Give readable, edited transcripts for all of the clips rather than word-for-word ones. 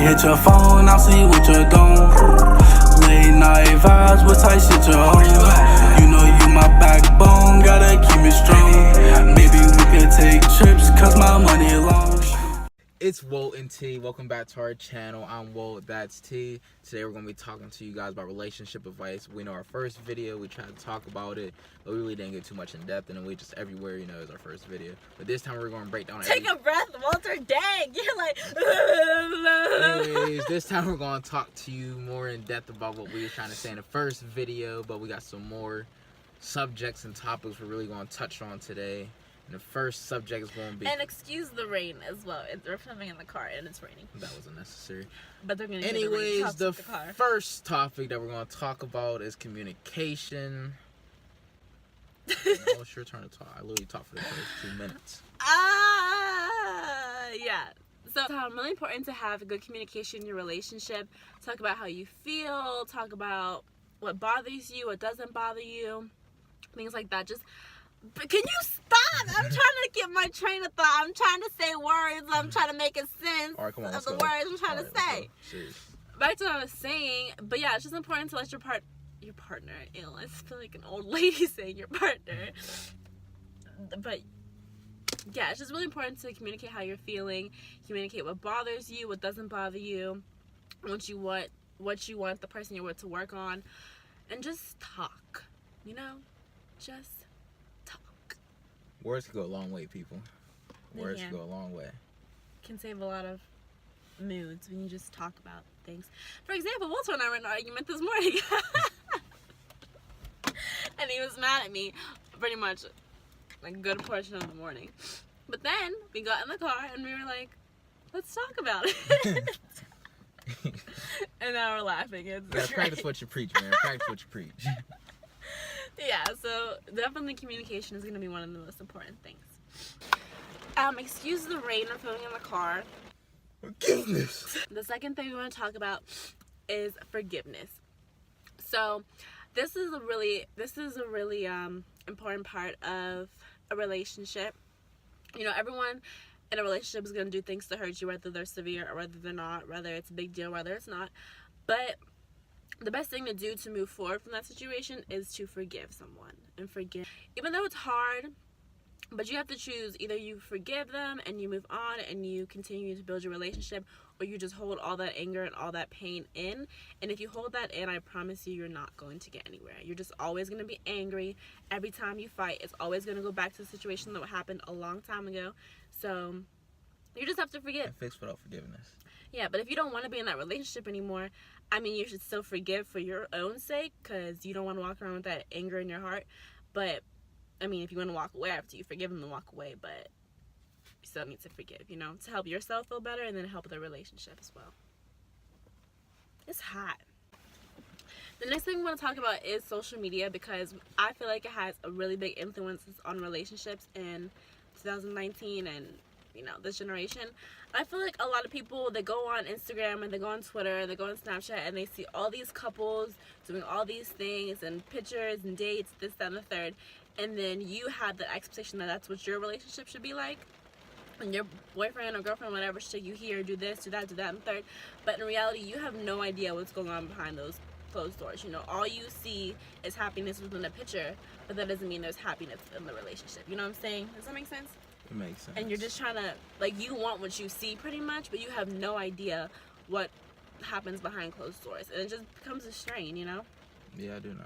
hit your phone, I'll see what you're doing. Late night vibes, what type shit you on? You know you my backbone, gotta keep me strong. Maybe we could take trips, cause my money long. It's Walt&T. Welcome back to our channel. I'm Walt, that's T. Today we're going to be talking to you guys about relationship advice. We know our first video, we tried to talk about it, but we really didn't get too much in depth, and we just everywhere, you know, is our first video. But this time we're going to break down Take a breath, Walter, dang! You're like... Anyways, this time we're going to talk to you more in depth about what we were trying to say in the first video, but we got some more subjects and topics we're really going to touch on today. And the first subject is going to be... And excuse the rain as well. They're filming in the car and it's raining. That was unnecessary. But they're going to Anyways, the first topic that we're going to talk about is communication. Oh, it's your turn to talk. I literally talked for the first 2 minutes. Yeah. So it's really important to have good communication in your relationship. Talk about how you feel. Talk about what bothers you, what doesn't bother you. Things like that. But can you stop? I'm trying to get my train of thought. I'm trying to say words. I'm trying to make a sense All right, come on, of the words I'm trying to say. Back to what I was saying. But yeah, it's just important to let your partner, ew, I feel like an old lady saying your partner. But yeah, it's just really important to communicate how you're feeling, communicate what bothers you, what doesn't bother you, what you want the person you're with to work on, and just talk, you know? Just talk. Words can go a long way, people. Words can go a long way. Can save a lot of moods when you just talk about things. For example, Walter and I were in an argument this morning. And he was mad at me pretty much like a good portion of the morning. But then we got in the car and we were like, let's talk about it. And now we're laughing. It's practice what you preach, man. Practice what you preach. Yeah, so definitely communication is going to be one of the most important things. Excuse the rain, we're filming in the car. Forgiveness. The second thing we want to talk about is forgiveness. So this is a really important part of a relationship. You know, everyone in a relationship is going to do things to hurt you, whether they're severe or whether they're not, whether it's a big deal, whether it's not. But the best thing to do to move forward from that situation is to forgive someone and forgive. Even though it's hard, but you have to choose. Either you forgive them and you move on and you continue to build your relationship, or you just hold all that anger and all that pain in. And if you hold that in, I promise you're not going to get anywhere. You're just always going to be angry. Every time you fight, it's always going to go back to the situation that happened a long time ago. So you just have to forgive. And fix without forgiveness. Yeah, but if you don't want to be in that relationship anymore, I mean, you should still forgive for your own sake, because you don't want to walk around with that anger in your heart. But, I mean, if you want to walk away after you forgive them, then walk away. But you still need to forgive, you know, to help yourself feel better and then help the relationship as well. It's hot. The next thing we want to talk about is social media, because I feel like it has a really big influence on relationships in 2019 and, you know, this generation. I feel like a lot of people, they go on Instagram and they go on Twitter, they go on Snapchat, and they see all these couples doing all these things and pictures and dates, this, that, and the third. And then you have the expectation that that's what your relationship should be like. And your boyfriend or girlfriend, whatever, should take you here, do this, do that, and the third. But in reality, you have no idea what's going on behind those closed doors. You know, all you see is happiness within the picture, but that doesn't mean there's happiness in the relationship. You know what I'm saying? Does that make sense? It makes sense. And you're just trying to, like, you want what you see pretty much, but you have no idea what happens behind closed doors. And it just becomes a strain, you know? Yeah, I do know.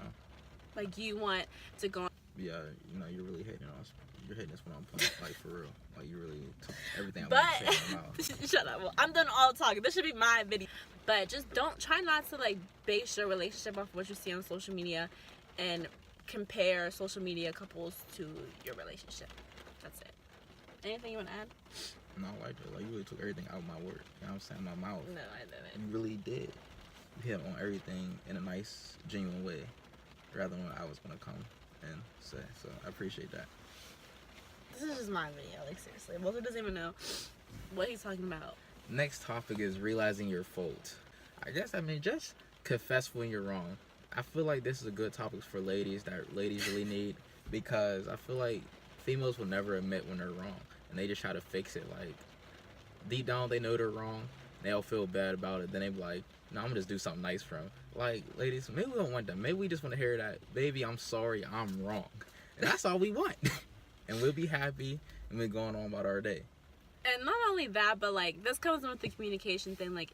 Like, you want to go... Yeah, you know, you're really hating on us. You're hating us when I'm playing, like, for real. Like, you really took everything I'm saying in my mouth. Shut up. Well, I'm done all the talking. This should be my video. But just try not to, like, base your relationship off what you see on social media and compare social media couples to your relationship. That's it. Anything you want to add? No, like you really took everything out of my word. You know what I'm saying? My mouth. No, I didn't. You really did. You hit on everything in a nice, genuine way, rather than what I was going to come and say. So I appreciate that. This is just my video, like, seriously. Walter doesn't even know what he's talking about. Next topic is realizing your fault. I guess, I mean, just confess when you're wrong. I feel like this is a good topic for ladies that ladies really need, because I feel like females will never admit when they're wrong, and they just try to fix it. Like, deep down they know they're wrong, They'll feel bad about it. Then they be like, no, I'm gonna just do something nice for him. Like, ladies, maybe we don't want that. Maybe we just want to hear that, baby, I'm sorry, I'm wrong. And that's all we want. And we'll be happy and we're going on about our day. And not only that, but like this comes with the communication thing. Like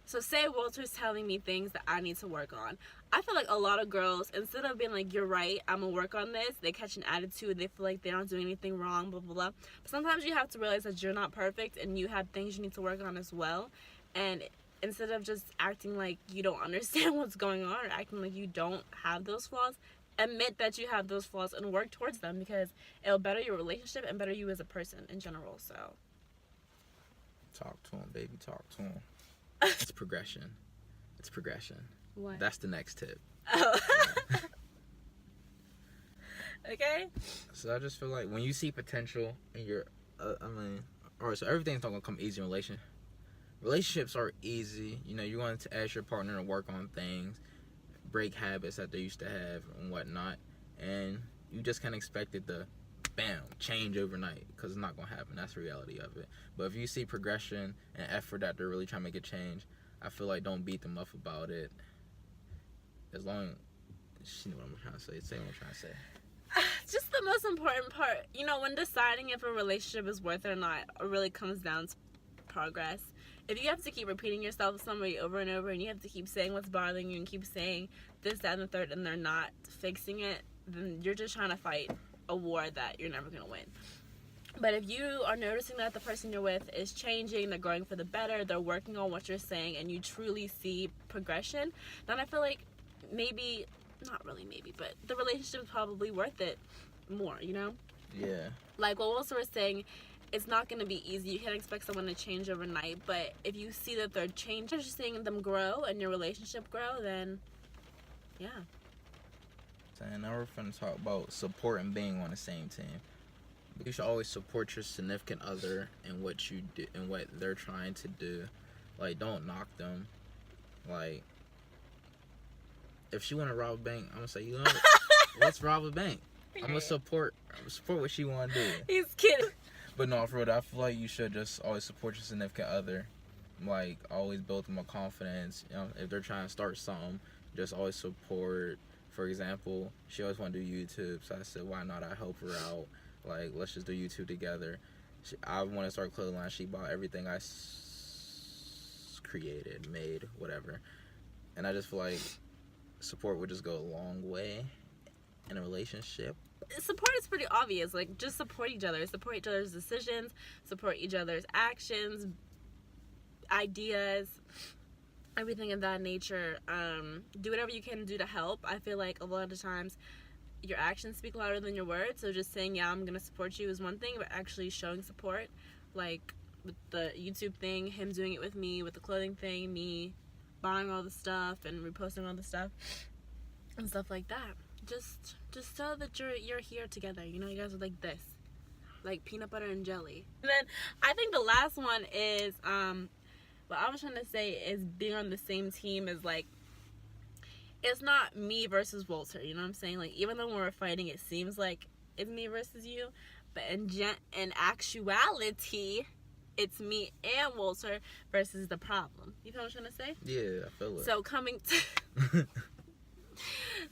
so say Walter's telling me things that I need to work on. I feel like a lot of girls, instead of being like, you're right, I'm gonna work on this, they catch an attitude, they feel like they're not doing anything wrong, blah, blah, blah. But sometimes you have to realize that you're not perfect and you have things you need to work on as well. And instead of just acting like you don't understand what's going on or acting like you don't have those flaws, admit that you have those flaws and work towards them, because it'll better your relationship and better you as a person in general. So talk to him, baby, talk to him. It's progression. It's progression. what? That's the next tip. Oh. Okay. So I just feel like when you see potential in your, alright, so everything's not gonna come easy in relation. Relationships are easy. You know, you're going to ask your partner to work on things, break habits that they used to have and whatnot, and you just can't expect it to, bam, change overnight, because it's not gonna happen. That's the reality of it. But if you see progression and effort that they're really trying to make a change, I feel like don't beat them up about it. As long as she know what I'm trying to say, say what I'm trying to say. Just the most important part, you know, when deciding if a relationship is worth it or not, it really comes down to progress. If you have to keep repeating yourself to somebody over and over, and you have to keep saying what's bothering you and keep saying this, that, and the third, and they're not fixing it, then you're just trying to fight a war that you're never going to win. But if you are noticing that the person you're with is changing, they're going for the better, they're working on what you're saying, and you truly see progression, then I feel like maybe, not really maybe, but the relationship is probably worth it more, you know? Yeah. Like what Wilson was saying, it's not going to be easy. You can't expect someone to change overnight, but if you see that they're changing, you're seeing them grow and your relationship grow, then yeah. And now we're going to talk about support and being on the same team. You should always support your significant other in what you do and what they're trying to do. Like, don't knock them. Like, if she want to rob a bank, I'm gonna say, you know what? Let's rob a bank. I'm gonna support what she want to do. He's kidding. But no, for real, I feel like you should just always support your significant other. Like, always build them a confidence. You know, if they're trying to start something, just always support. For example, she always want to do YouTube, so I said, why not? I help her out. Like, let's just do YouTube together. I want to start a clothing line. She bought everything I created, made, whatever. And I just feel like support would just go a long way in a relationship. Support is pretty obvious. Like, just support each other. Support each other's decisions. Support each other's actions, ideas, everything of that nature. Do whatever you can do to help. I feel like a lot of times your actions speak louder than your words. So just saying, yeah, I'm going to support you is one thing, but actually showing support, like with the YouTube thing, him doing it with me, with the clothing thing, me buying all the stuff and reposting all the stuff and stuff like that. Just so that you're here together. You know, you guys are like this, like peanut butter and jelly. And then I think the last one is what I was trying to say is being on the same team is like, it's not me versus Walter. You know what I'm saying? Like, even though when we're fighting, it seems like it's me versus you, but in actuality, it's me and Walter versus the problem. You feel what I'm trying to say? Yeah, I feel it.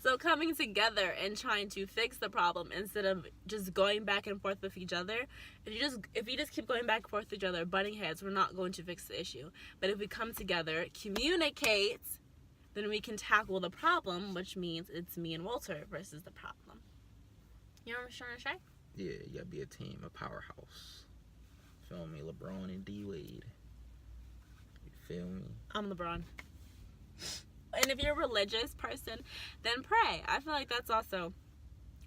So coming together and trying to fix the problem instead of just going back and forth with each other. If you just keep going back and forth with each other, butting heads, we're not going to fix the issue. But if we come together, communicate, then we can tackle the problem, which means it's me and Walter versus the problem. You know what I'm trying to say? Yeah, you gotta be a team, a powerhouse. Feel me? LeBron and D Wade. You feel me? I'm LeBron. And if you're a religious person, then pray. I feel like that's also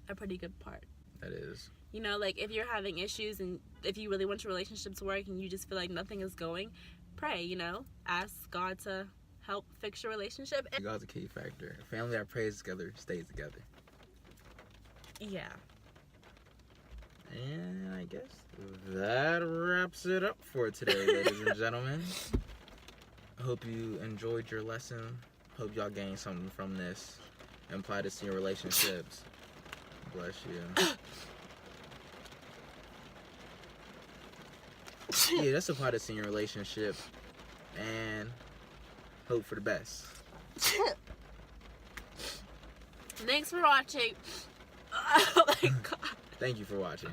a pretty good part. That is. You know, like if you're having issues and if you really want your relationship to work and you just feel like nothing is going, pray, you know. Ask God to help fix your relationship. God's a key factor. A family that prays together stays together. Yeah. And I guess that wraps it up for today, ladies and gentlemen. I hope you enjoyed your lesson. Hope y'all gained something from this and apply this to your relationships. Bless you. Yeah, let's apply this in your relationship and hope for the best. Thanks for watching. Oh my god. Thank you for watching.